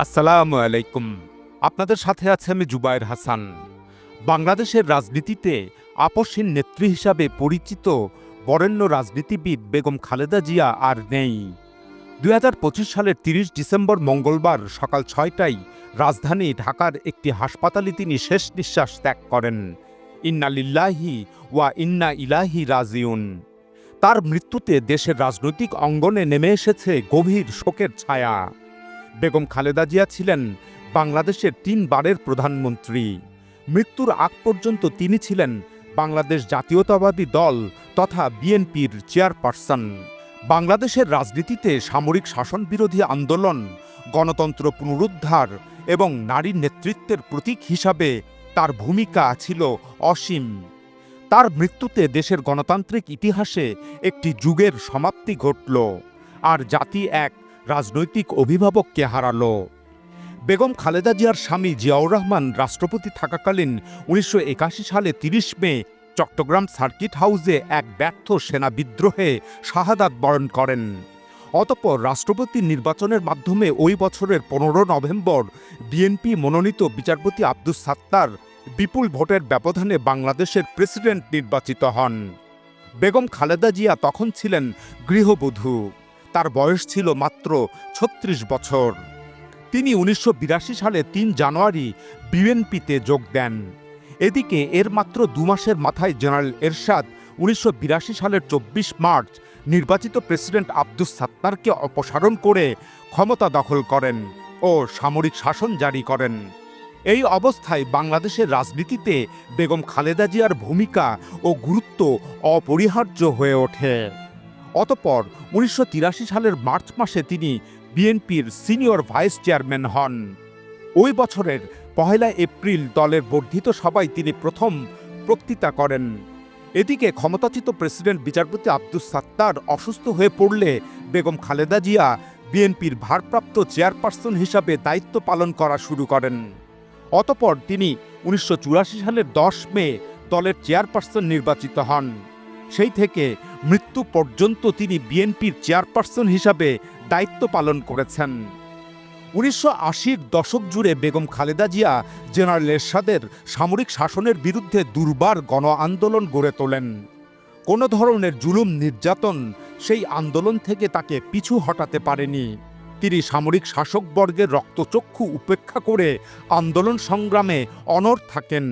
আসসালামু আলাইকুম। আপনাদের সাথে আছে আমি জুবায়ের হাসান। বাংলাদেশের রাজনীতিতে আপসহীন নেত্রী হিসাবে পরিচিত বরেণ্য রাজনীতিবিদ বেগম খালেদা জিয়া আর নেই। ২০২৫ সালের ৩০ ডিসেম্বর মঙ্গলবার সকাল ৬টায় রাজধানী ঢাকার একটি হাসপাতালে তিনি শেষ নিঃশ্বাস ত্যাগ করেন। ইন্না লিল্লাহি ওয়া ইন্না ইলাইহি রাজিউন। তার মৃত্যুতে দেশের রাজনৈতিক অঙ্গনে নেমে এসেছে গভীর শোকের ছায়া। বেগম খালেদা জিয়া ছিলেন বাংলাদেশের ৩ বারের প্রধানমন্ত্রী। মৃত্যুর আগ পর্যন্ত তিনি ছিলেন বাংলাদেশ জাতীয়তাবাদী দল তথা বিএনপির চেয়ারপারসন। বাংলাদেশের রাজনীতিতে সামরিক শাসনবিরোধী আন্দোলন, গণতন্ত্র পুনরুদ্ধার এবং নারীর নেতৃত্বের প্রতীক হিসাবে তার ভূমিকা ছিল অসীম। তার মৃত্যুতে দেশের গণতান্ত্রিক ইতিহাসে একটি যুগের সমাপ্তি ঘটল, আর জাতি এক রাজনৈতিক অভিভাবককে হারালো। বেগম খালেদা জিয়ার স্বামী জিয়াউর রহমান রাষ্ট্রপতি থাকাকালীন ১৯৮১ সালে ৩০ মে চট্টগ্রাম সার্কিট হাউসে এক ব্যর্থ সেনা বিদ্রোহে শাহাদাত বরণ করেন। অতঃপর রাষ্ট্রপতি নির্বাচনের মাধ্যমে ওই বছরের ১৫ নভেম্বর বিএনপি মনোনীত বিচারপতি আব্দুস সাত্তার বিপুল ভোটের ব্যবধানে বাংলাদেশের প্রেসিডেন্ট নির্বাচিত হন। বেগম খালেদা জিয়া তখন ছিলেন গৃহবধূ। তার বয়স ছিল মাত্র ৩৬ বছর। তিনি ১৯৮২ সালে ৩ জানুয়ারি বিএনপিতে যোগ দেন। এদিকে এর মাত্র ২ মাসের মাথায় জেনারেল এরশাদ ১৯৮২ সালের ২৪ মার্চ নির্বাচিত প্রেসিডেন্ট আব্দুস সাত্তারকে অপসারণ করে ক্ষমতা দখল করেন ও সামরিক শাসন জারি করেন। এই অবস্থায় বাংলাদেশের রাজনীতিতে বেগম খালেদা জিয়ার ভূমিকা ও গুরুত্ব অপরিহার্য হয়ে ওঠে। অতঃপর ১৯৮৩ সালের মার্চ মাসে তিনি বিএনপির সিনিয়র ভাইস চেয়ারম্যান হন। ওই বছরের ১ এপ্রিল দলের বর্ধিত সভায় তিনি প্রথম বক্তৃতা করেন। এদিকে ক্ষমতাচ্যুত প্রেসিডেন্ট বিচারপতি আব্দুস সাত্তার অসুস্থ হয়ে পড়লে বেগম খালেদা জিয়া বিএনপির ভারপ্রাপ্ত চেয়ারপারসন হিসাবে দায়িত্ব পালন করা শুরু করেন। অতঃপর তিনি ১৯৮৪ সালের ১০ মে দলের চেয়ারপারসন নির্বাচিত হন। সেই থেকে মৃত্যু পর্যন্ত তিনি বিএনপির চেয়ারপারসন হিসাবে দায়িত্ব পালন করেছেন। ১৯৮০-র দশক জুড়ে বেগম খালেদা জিয়া জেনারেল এরশাদের সামরিক শাসনের বিরুদ্ধে দুর্বার গণ আন্দোলন গড়ে তোলেন। কোনো ধরনের জুলুম নির্যাতন সেই আন্দোলন থেকে তাকে পিছু হটাতে পারেনি। তিনি সামরিক শাসকবর্গের রক্তচক্ষু উপেক্ষা করে আন্দোলন সংগ্রামে অনড় থাকেন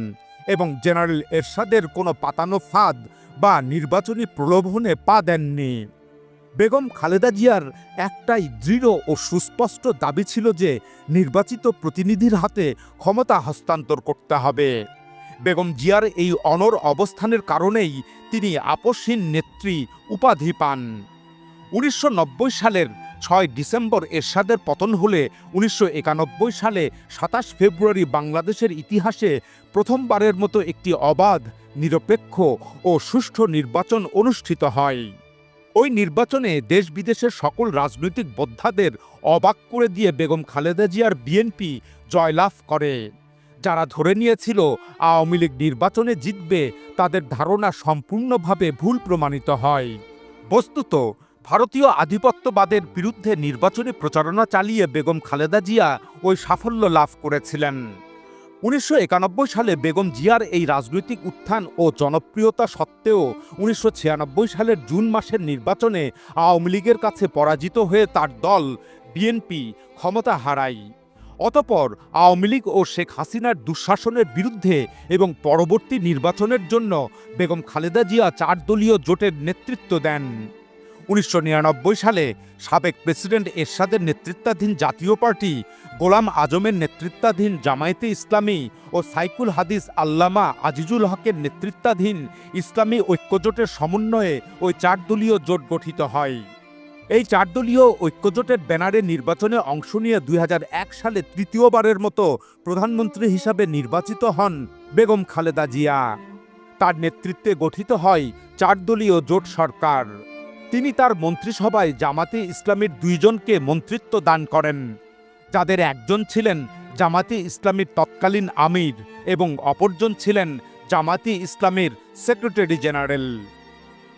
এবং জেনারেল এরশাদের কোনো পাতানো ফাঁদ বা নির্বাচনী প্রলোভনে পা দেননি। বেগম খালেদা জিয়ার একটাই দৃঢ় ও সুস্পষ্ট দাবি ছিল যে নির্বাচিত প্রতিনিধির হাতে ক্ষমতা হস্তান্তর করতে হবে। বেগম জিয়ার এই অনড় অবস্থানের কারণেই তিনি আপসহীন নেত্রী উপাধি পান। ১৯৯০ সালের ৬ ডিসেম্বর এরশাদের পতন হলে ১৯৯১ সালে ২৭ ফেব্রুয়ারি বাংলাদেশের ইতিহাসে প্রথমবারের মতো একটি অবাধ, নিরপেক্ষ ও সুষ্ঠু নির্বাচন অনুষ্ঠিত হয়। ওই নির্বাচনে দেশ বিদেশের সকল রাজনৈতিক বোদ্ধাদের অবাক করে দিয়ে বেগম খালেদা জিয়ার বিএনপি জয়লাভ করে। যারা ধরে নিয়েছিল আওয়ামী লীগ নির্বাচনে জিতবে, তাদের ধারণা সম্পূর্ণভাবে ভুল প্রমাণিত হয়। বস্তুত ভারতীয় আধিপত্যবাদের বিরুদ্ধে নির্বাচনী প্রচারণা চালিয়ে বেগম খালেদা জিয়া ওই সাফল্য লাভ করেছিলেন। ১৯৯১ সালে বেগম জিয়ার এই রাজনৈতিক উত্থান ও জনপ্রিয়তা সত্ত্বেও ১৯৯৬ সালের জুন মাসের নির্বাচনে আওয়ামী লীগের কাছে পরাজিত হয়ে তার দল বিএনপি ক্ষমতা হারায়। অতঃপর আওয়ামী লীগ ও শেখ হাসিনার দুঃশাসনের বিরুদ্ধে এবং পরবর্তী নির্বাচনের জন্য বেগম খালেদা জিয়া ৪ দলীয় জোটের নেতৃত্ব দেন। ১৯৯৯ সালে সাবেক প্রেসিডেন্ট এরশাদের নেতৃত্বাধীন জাতীয় পার্টি, গোলাম আজমের নেতৃত্বাধীন জামায়াতে ইসলামী ও সাইকুল হাদিস আল্লামা আজিজুল হকের নেতৃত্বাধীন ইসলামী ঐক্যজোটের সমন্বয়ে ওই ৪ দলীয় জোট গঠিত হয়। এই ৪ দলীয় ঐক্যজোটের ব্যানারে নির্বাচনে অংশ নিয়ে ২০০১ সালে তৃতীয়বারের মতো প্রধানমন্ত্রী হিসাবে নির্বাচিত হন বেগম খালেদা জিয়া। তার নেতৃত্বে গঠিত হয় ৪ দলীয় জোট সরকার। তিনি তার মন্ত্রিসভায় জামাতে ইসলামীর ২ জনকে মন্ত্রিত্ব দান করেন, যাদের একজন ছিলেন জামাতে ইসলামীর তৎকালীন আমির এবং অপরজন ছিলেন জামাতে ইসলামীর সেক্রেটারি জেনারেল।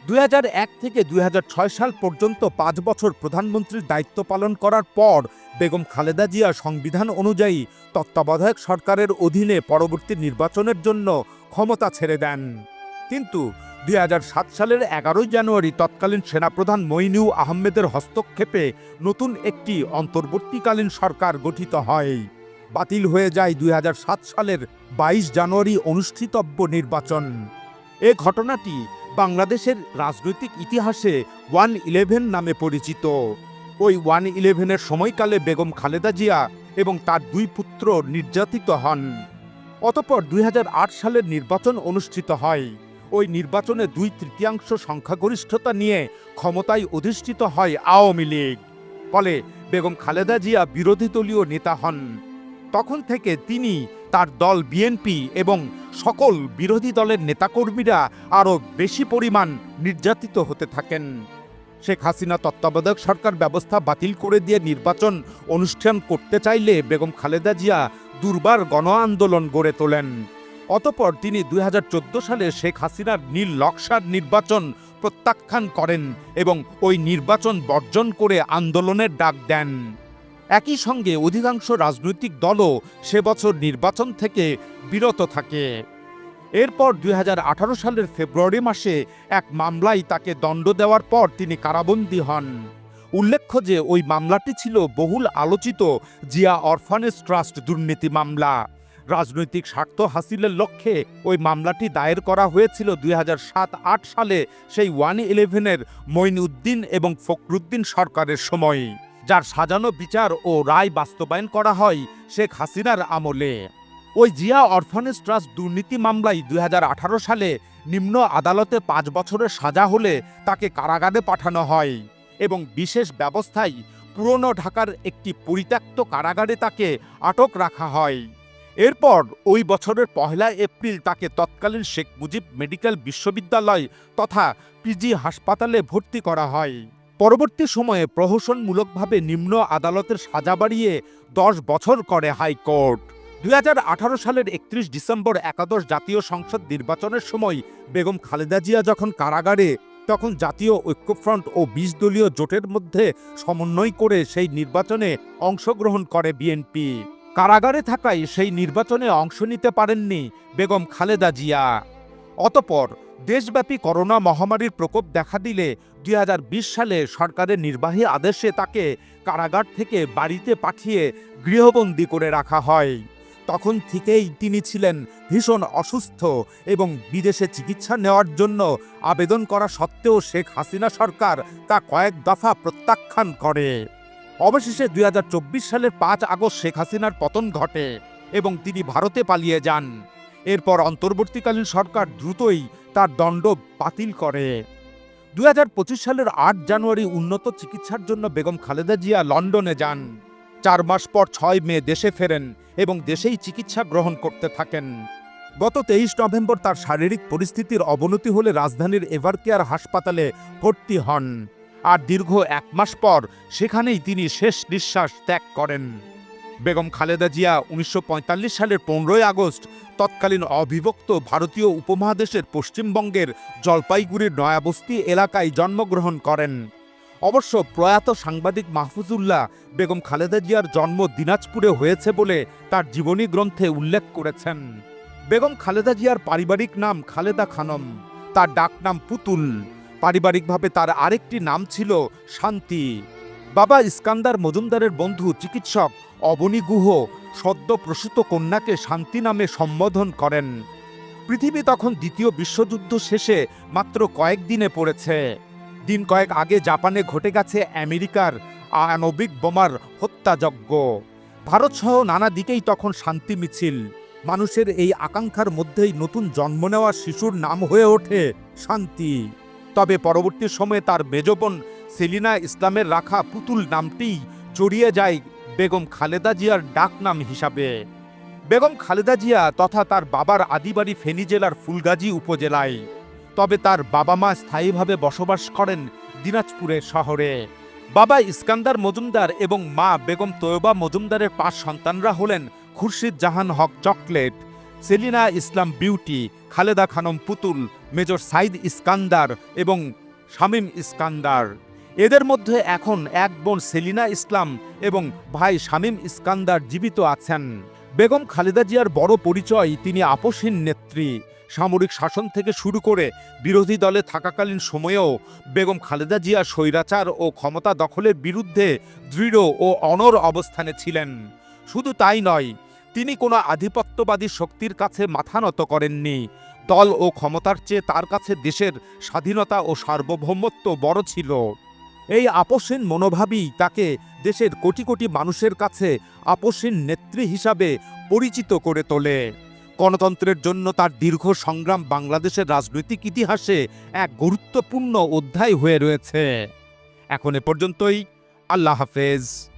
2001 থেকে 2006 সাল পর্যন্ত 5 বছর প্রধানমন্ত্রীর দায়িত্ব পালন করার পর বেগম খালেদা জিয়া সংবিধান অনুযায়ী তত্ত্বাবধায়ক সরকারের অধীনে পরবর্তী নির্বাচনের জন্য ক্ষমতা ছেড়ে দেন। কিন্তু 2007 সালের 11 জানুয়ারি তৎকালীন সেনাপ্রধান মইনু আহমেদের হস্তক্ষেপে নতুন একটি অন্তর্বর্তীকালীন সরকার গঠিত হয়। বাতিল হয়ে যায় 2007 সালের 22 জানুয়ারি অনুষ্ঠিতব্য নির্বাচন। এ ঘটনাটি বাংলাদেশের রাজনৈতিক ইতিহাসে 1/11 নামে পরিচিত। ওই 1/11-এর সময়কালে বেগম খালেদা জিয়া এবং তার 2 পুত্র নির্যাতিত হন। অতঃপর 2008 সালের নির্বাচন অনুষ্ঠিত হয়। ওই নির্বাচনে 2/3 সংখ্যাগরিষ্ঠতা নিয়ে ক্ষমতায় অধিষ্ঠিত হয় আওয়ামী লীগ। ফলে বেগম খালেদা জিয়া বিরোধী দলীয় নেতা হন। তখন থেকে তিনি, তার দল বিএনপি এবং সকল বিরোধী দলের নেতাকর্মীরা আরও বেশি পরিমাণ নির্যাতিত হতে থাকেন। শেখ হাসিনা তত্ত্বাবধায়ক সরকার ব্যবস্থা বাতিল করে দিয়ে নির্বাচন অনুষ্ঠান করতে চাইলে বেগম খালেদা জিয়া দুর্বার গণ আন্দোলন গড়ে তোলেন। অতঃপর তিনি 2014 সালে শেখ হাসিনার নীল নকশার নির্বাচন প্রত্যাখ্যান করেন এবং ওই নির্বাচন বর্জন করে আন্দোলনের ডাক দেন। একই সঙ্গে অধিকাংশ রাজনৈতিক দলও সে বছর নির্বাচন থেকে বিরত থাকে। এরপর 2018 সালের ফেব্রুয়ারি মাসে এক মামলায় তাকে দণ্ড দেওয়ার পর তিনি কারাবন্দী হন। উল্লেখ্য যে ওই মামলাটি ছিল বহুল আলোচিত জিয়া অরফানেজ ট্রাস্ট দুর্নীতি মামলা। রাজনৈতিক স্বার্থ হাসিলের লক্ষ্যে ওই মামলাটি দায়ের করা হয়েছিল 2007-08 সালে সেই 1/11-এর মঈনউদ্দিন এবং ফখরুদ্দিন সরকারের সময়, যার সাজানো বিচার ও রায় বাস্তবায়ন করা হয় শেখ হাসিনার আমলে। ওই জিয়া অরফানেজ ট্রাস্ট দুর্নীতি মামলায় 2018 সালে নিম্ন আদালতে 5 বছরের সাজা হলে তাকে কারাগারে পাঠানো হয় এবং বিশেষ ব্যবস্থায় পুরনো ঢাকার একটি পরিত্যক্ত কারাগারে তাকে আটক রাখা হয়। এরপর ওই বছরের 1 এপ্রিল তাকে তৎকালীন শেখ মুজিব মেডিকেল বিশ্ববিদ্যালয় তথা পিজি হাসপাতালে ভর্তি করা হয়। পরবর্তী সময়ে প্রহসনমূলকভাবে নিম্ন আদালতের সাজা বাড়িয়ে 10 বছর করে হাইকোর্ট। 2018 সালের 31 ডিসেম্বর একাদশ জাতীয় সংসদ নির্বাচনের সময় বেগম খালেদা জিয়া যখন কারাগারে, তখন জাতীয় ঐক্যফ্রন্ট ও 20 দলীয় জোটের মধ্যে সমন্বয় করে সেই নির্বাচনে অংশগ্রহণ করে বিএনপি। কারাগারে থাকায় সেই নির্বাচনে অংশ নিতে পারেননি বেগম খালেদা জিয়া। অতঃপর দেশব্যাপী করোনা মহামারীর প্রকোপ দেখা দিলে 2020 সালে সরকারের নির্বাহী আদেশে তাকে কারাগার থেকে বাড়িতে পাঠিয়ে গৃহবন্দী করে রাখা হয়। তখন থেকেই তিনি ছিলেন ভীষণ অসুস্থ এবং বিদেশে চিকিৎসা নেওয়ার জন্য আবেদন করা সত্ত্বেও শেখ হাসিনা সরকার তা কয়েক দফা প্রত্যাখ্যান করে। অবশেষে 2024 সালের 5 আগস্ট শেখ হাসিনার পতন ঘটে এবং তিনি ভারতে পালিয়ে যান। এরপর অন্তর্বর্তীকালীন সরকার দ্রুতই তার দণ্ড বাতিল করে। 2025 সালের 8 জানুয়ারি উন্নত চিকিৎসার জন্য বেগম খালেদা জিয়া লন্ডনে যান। 4 মাস পর 6 মে দেশে ফেরেন এবং দেশেই চিকিৎসা গ্রহণ করতে থাকেন। গত 23 নভেম্বর তার শারীরিক পরিস্থিতির অবনতি হলে রাজধানীর এভারকেয়ার হাসপাতালে ভর্তি হন। আর দীর্ঘ 1 মাস পর সেখানেই তিনি শেষ নিঃশ্বাস ত্যাগ করেন। বেগম খালেদা জিয়া 1945 সালের 15 আগস্ট তৎকালীন অবিভক্ত ভারতীয় উপমহাদেশের পশ্চিমবঙ্গের জলপাইগুড়ির নয়াবস্তি এলাকায় জন্মগ্রহণ করেন। অবশ্য প্রয়াত সাংবাদিক মাহফুজুল্লাহ বেগম খালেদা জিয়ার জন্ম দিনাজপুরে হয়েছে বলে তার জীবনী গ্রন্থে উল্লেখ করেছেন। বেগম খালেদা জিয়ার পারিবারিক নাম খালেদা খানম, তার ডাকনাম পুতুল। পারিবারিকভাবে তার আরেকটি নাম ছিল শান্তি। বাবা ইস্কান্দার মজুমদারের বন্ধু চিকিৎসক অবনী গুহ সদ্য প্রসূত কন্যাকে শান্তি নামে সম্বোধন করেন। পৃথিবী তখন দ্বিতীয় বিশ্বযুদ্ধ শেষে মাত্র কয়েকদিনে পড়েছে। দিন কয়েক আগে জাপানে ঘটে গেছে আমেরিকার আণবিক বোমার হত্যাযজ্ঞ। ভারতসহ নানা দিকেই তখন শান্তি মিছিল। মানুষের এই আকাঙ্ক্ষার মধ্যেই নতুন জন্ম নেওয়া শিশুর নাম হয়ে ওঠে শান্তি। তবে পরবর্তী সময়ে তার মেজ বোন সেলিনা ইসলামের রাখা পুতুল নামটি জড়িয়ে যায় বেগম খালেদা জিয়ার ডাকনাম হিসাবে। বেগম খালেদা জিয়া তথা তার বাবার আদিবাড়ি ফেনী জেলার ফুলগাজী উপজেলায়। তবে তার বাবা মা স্থায়ীভাবে বসবাস করেন দিনাজপুরের শহরে। বাবা ইস্কান্দার মজুমদার এবং মা বেগম তৈয়বা মজুমদারের 5 সন্তানরা হলেন খুরশিদ জাহান হক চকলেট, সেলিনা ইসলাম বিউটি, খালেদা খানম পুতুল, মেজর সাইদ ইস্কান্দার এবং শামীম ইস্কান্দার। এদের মধ্যে এখন এক বোন সেলিনা ইসলাম এবং ভাই শামীম ইস্কান্দার জীবিত আছেন। বেগম খালেদা জিয়ার বড় পরিচয়, তিনি আপসহীন নেত্রী। সামরিক শাসন থেকে শুরু করে বিরোধী দলে থাকাকালীন সময়েও বেগম খালেদা জিয়া স্বৈরাচার ও ক্ষমতা দখলের বিরুদ্ধে দৃঢ় ও অনড় অবস্থানে ছিলেন। শুধু তাই নয়, তিনি কোনো আধিপত্যবাদী শক্তির কাছে মাথা নত করেননি। দল ও ক্ষমতার চেয়ে তার কাছে দেশের স্বাধীনতা ও সার্বভৌমত্ব বড় ছিল। এই আপসহীন মনোভাবই তাকে দেশের কোটি কোটি মানুষের কাছে আপসহীন নেত্রী হিসাবে পরিচিত করে তোলে। গণতন্ত্রের জন্য তার দীর্ঘ সংগ্রাম বাংলাদেশের রাজনৈতিক ইতিহাসে এক গুরুত্বপূর্ণ অধ্যায় হয়ে রয়েছে। এখন এ পর্যন্তই। আল্লাহ হাফেজ।